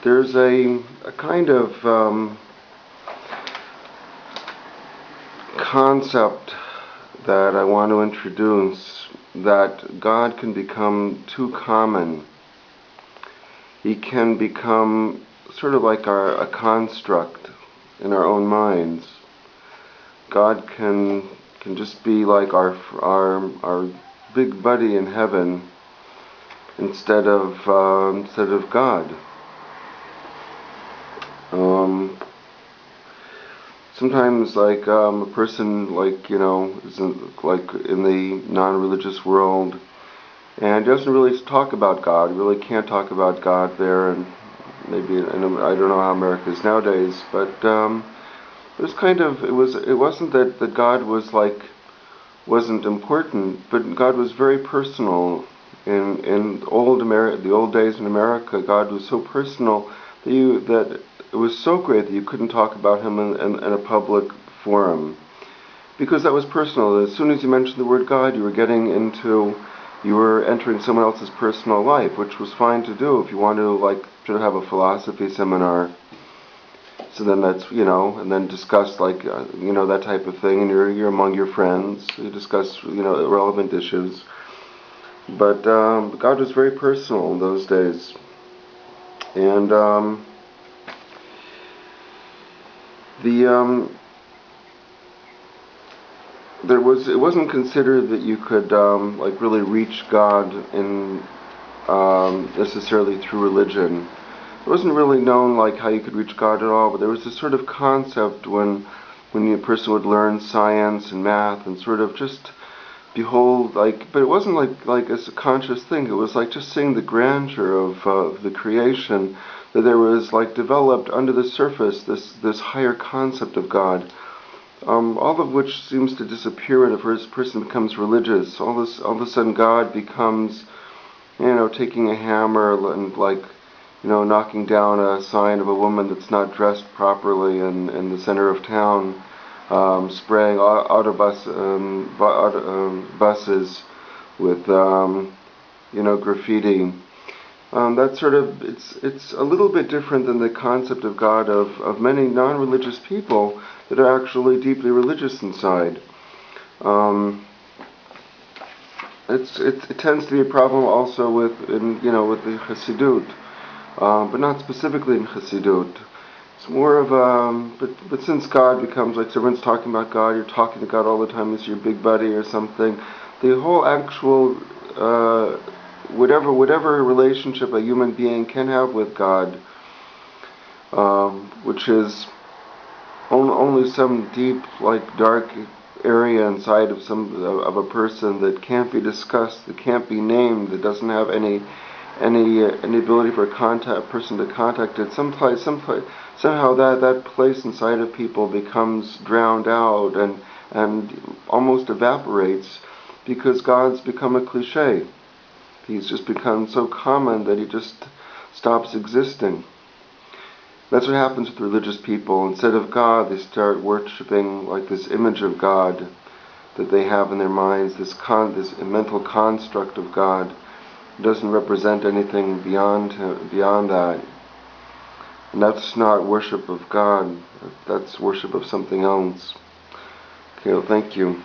There's a kind of concept that I want to introduce, that God can become too common. He can become sort of like a construct in our own minds. God can just be like our big buddy in heaven instead of God. Sometimes, like a person, like isn't like in the non-religious world, and doesn't really talk about God. Really can't talk about God there, and maybe I don't know how America is nowadays, but it was kind of it wasn't that God was like wasn't important, but God was very personal. In the old days in America, God was so personal that it was so great that you couldn't talk about him in a public forum, because that was personal. As soon as you mentioned the word God, you were entering someone else's personal life, which was fine to do if you wanted to have a philosophy seminar. So then and then discuss that type of thing, and you're among your friends. You discuss relevant issues. But God was very personal in those days, and it wasn't considered that you could really reach God in necessarily through religion. It wasn't really known how you could reach God at all, but there was this sort of concept when a person would learn science and math and sort of just behold, but it wasn't like as a conscious thing. It was like just seeing the grandeur of the creation, that there was developed under the surface this higher concept of God. All of which seems to disappear when a person becomes religious. All of a sudden God becomes, taking a hammer and knocking down a sign of a woman that's not dressed properly in the center of town, spraying buses with graffiti. That sort of it's a little bit different than the concept of God of many non-religious people that are actually deeply religious inside. It tends to be a problem also with the Chassidut, but not specifically in Chassidut. It's more of but since God becomes everyone's talking about God, you're talking to God all the time as your big buddy or something. The whole actual whatever relationship a human being can have with God, which is only some deep, dark area inside of a person that can't be discussed, that can't be named, that doesn't have any ability for a person to contact it. Somehow that place inside of people becomes drowned out and almost evaporates, because God's become a cliche. He's just become so common that he just stops existing. That's what happens with religious people. Instead of God, they start worshipping this image of God that they have in their minds, this mental construct of God. It doesn't represent anything beyond that. And that's not worship of God. That's worship of something else. Okay, well, thank you.